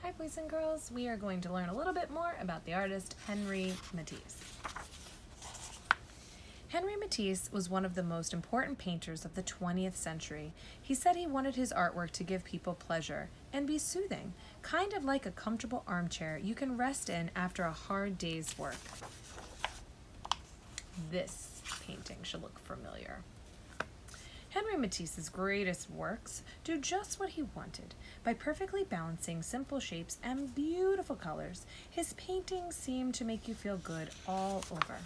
Hi boys and girls, we are going to learn a little bit more about the artist Henri Matisse. Henri Matisse was one of the most important painters of the 20th century. He said he wanted his artwork to give people pleasure and be soothing, kind of like a comfortable armchair you can rest in after a hard day's work. This painting should look familiar. Henri Matisse's greatest works do just what he wanted. By perfectly balancing simple shapes and beautiful colors, his paintings seem to make you feel good all over.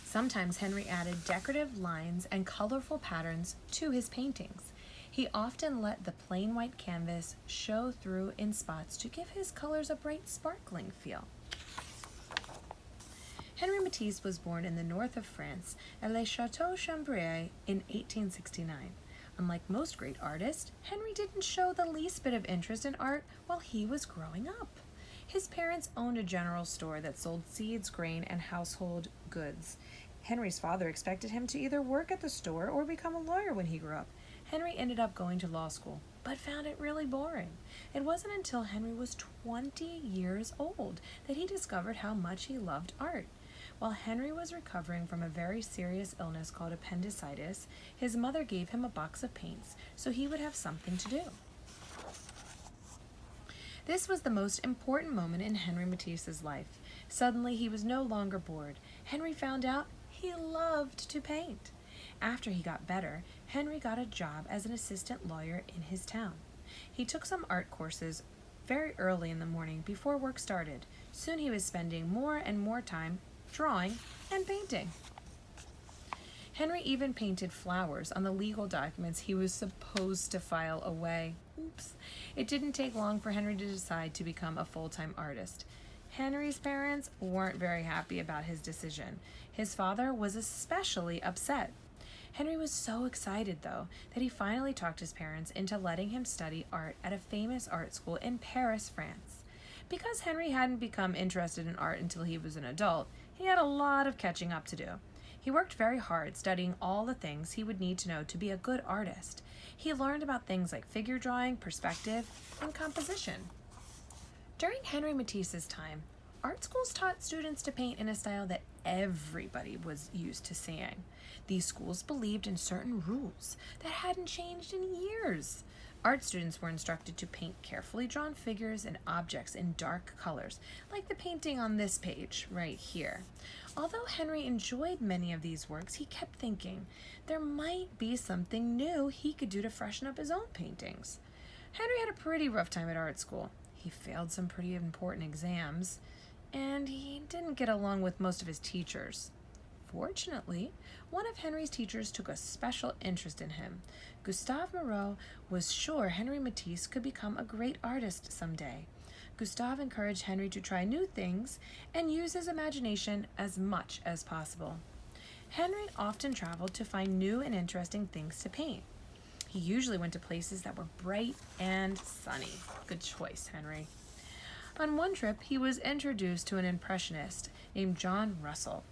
Sometimes Henri added decorative lines and colorful patterns to his paintings. He often let the plain white canvas show through in spots to give his colors a bright, sparkling feel. Henri Matisse was born in the north of France at Le Château Chambray in 1869. Unlike most great artists, Henri didn't show the least bit of interest in art while he was growing up. His parents owned a general store that sold seeds, grain, and household goods. Henri's father expected him to either work at the store or become a lawyer when he grew up. Henri ended up going to law school, but found it really boring. It wasn't until Henri was 20 years old that he discovered how much he loved art. While Henri was recovering from a very serious illness called appendicitis, his mother gave him a box of paints so he would have something to do. This was the most important moment in Henri Matisse's life. Suddenly, he was no longer bored. Henri found out he loved to paint. After he got better, Henri got a job as an assistant lawyer in his town. He took some art courses very early in the morning before work started. Soon he was spending more and more time drawing and painting. Henri even painted flowers on the legal documents he was supposed to file away. Oops. It didn't take long for Henri to decide to become a full-time artist. Henri's parents weren't very happy about his decision. His father was especially upset. Henri was so excited, though, that he finally talked his parents into letting him study art at a famous art school in Paris, France. Because Henri hadn't become interested in art until he was an adult, he had a lot of catching up to do. He worked very hard studying all the things he would need to know to be a good artist. He learned about things like figure drawing, perspective, and composition. During Henri Matisse's time, art schools taught students to paint in a style that everybody was used to seeing. These schools believed in certain rules that hadn't changed in years. Art students were instructed to paint carefully drawn figures and objects in dark colors, like the painting on this page right here. Although Henri enjoyed many of these works, he kept thinking there might be something new he could do to freshen up his own paintings. Henri had a pretty rough time at art school. He failed some pretty important exams, and he didn't get along with most of his teachers. Fortunately, one of Henri's teachers took a special interest in him. Gustave Moreau was sure Henri Matisse could become a great artist someday. Gustave encouraged Henri to try new things and use his imagination as much as possible. Henri often traveled to find new and interesting things to paint. He usually went to places that were bright and sunny. Good choice, Henri. On one trip, he was introduced to an impressionist named John Russell.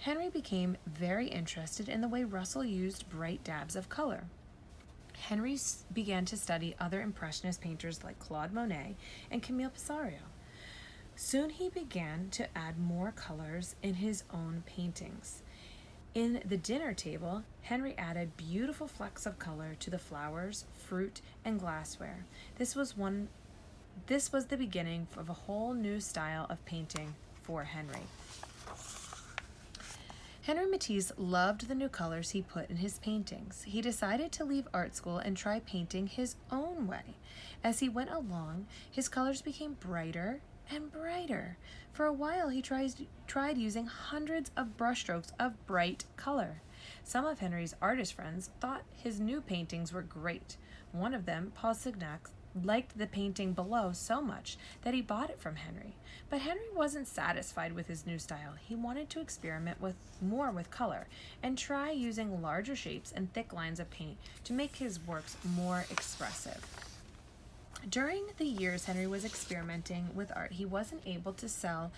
Henri became very interested in the way Russell used bright dabs of color. Henri began to study other impressionist painters like Claude Monet and Camille Pissarro. Soon he began to add more colors in his own paintings. In the dinner table, Henri added beautiful flecks of color to the flowers, fruit, and glassware. This was the beginning of a whole new style of painting for Henri. Henri Matisse loved the new colors he put in his paintings. He decided to leave art school and try painting his own way. As he went along, his colors became brighter and brighter. For a while, he tried using hundreds of brushstrokes of bright color. Some of Henri's artist friends thought his new paintings were great. One of them, Paul Signac, liked the painting below so much that he bought it from Henri. But Henri wasn't satisfied with his new style. He wanted to experiment more with color and try using larger shapes and thick lines of paint to make his works more expressive. During the years Henri was experimenting with art, he wasn't able to sell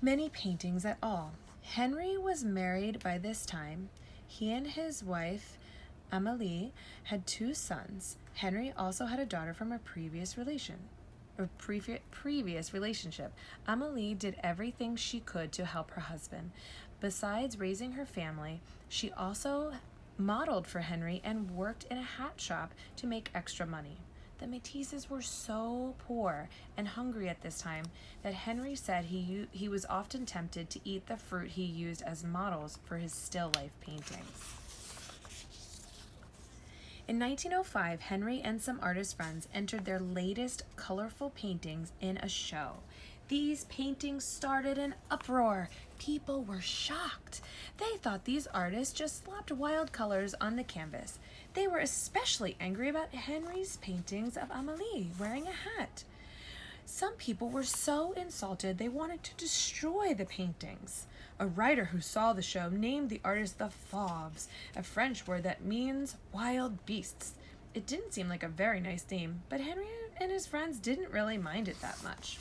many paintings at all. Henri was married by this time. He and his wife Amélie had 2 sons. Henri also had a daughter from a previous relationship. Amélie did everything she could to help her husband. Besides raising her family, she also modeled for Henri and worked in a hat shop to make extra money. The Matisses were so poor and hungry at this time that Henri said he was often tempted to eat the fruit he used as models for his still life paintings. In 1905, Henri and some artist friends entered their latest colorful paintings in a show. These paintings started an uproar. People were shocked. They thought these artists just slapped wild colors on the canvas. They were especially angry about Henri's paintings of Amélie wearing a hat. Some people were so insulted they wanted to destroy the paintings. A writer who saw the show named the artists the Fauves, a French word that means wild beasts. It didn't seem like a very nice name, but Henri and his friends didn't really mind it that much.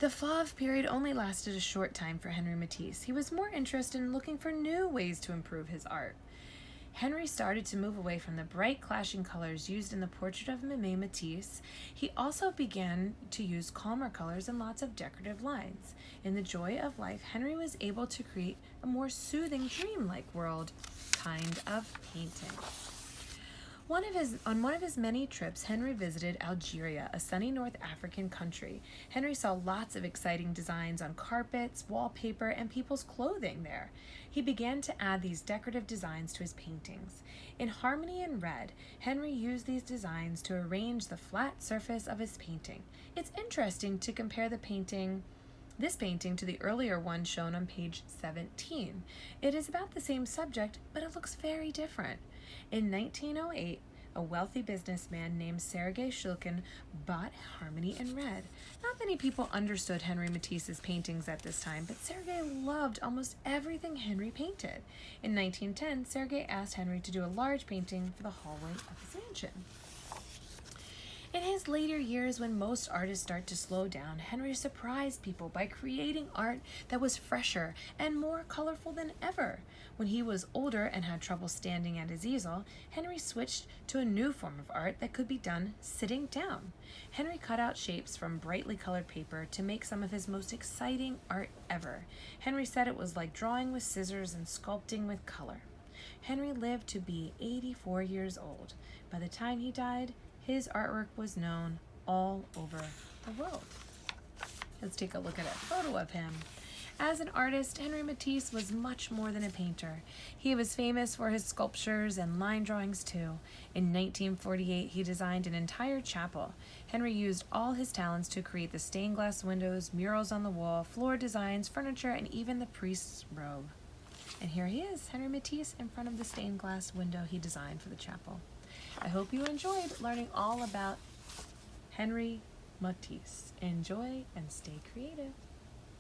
The Fauve period only lasted a short time for Henri Matisse. He was more interested in looking for new ways to improve his art. Henri started to move away from the bright clashing colors used in the portrait of Matisse. He also began to use calmer colors and lots of decorative lines. In the joy of life, Henri was able to create a more soothing, dreamlike world kind of painting. On one of his many trips, Henri visited Algeria, a sunny North African country. Henri saw lots of exciting designs on carpets, wallpaper, and people's clothing there. He began to add these decorative designs to his paintings. In harmony and red, Henri used these designs to arrange the flat surface of his painting. It's interesting to compare this painting to the earlier one shown on page 17. It is about the same subject, but it looks very different. In 1908, a wealthy businessman named Sergei Shulkin bought Harmony in Red. Not many people understood Henri Matisse's paintings at this time, but Sergei loved almost everything Henri painted. In 1910, Sergei asked Henri to do a large painting for the hallway of his mansion. In his later years, when most artists start to slow down, Henri surprised people by creating art that was fresher and more colorful than ever. When he was older and had trouble standing at his easel, Henri switched to a new form of art that could be done sitting down. Henri cut out shapes from brightly colored paper to make some of his most exciting art ever. Henri said it was like drawing with scissors and sculpting with color. Henri lived to be 84 years old. By the time he died, his artwork was known all over the world. Let's take a look at a photo of him. As an artist, Henri Matisse was much more than a painter. He was famous for his sculptures and line drawings too. In 1948, he designed an entire chapel. Henri used all his talents to create the stained glass windows, murals on the wall, floor designs, furniture, and even the priest's robe. And here he is, Henri Matisse, in front of the stained glass window he designed for the chapel. I hope you enjoyed learning all about Henri Matisse. Enjoy and stay creative.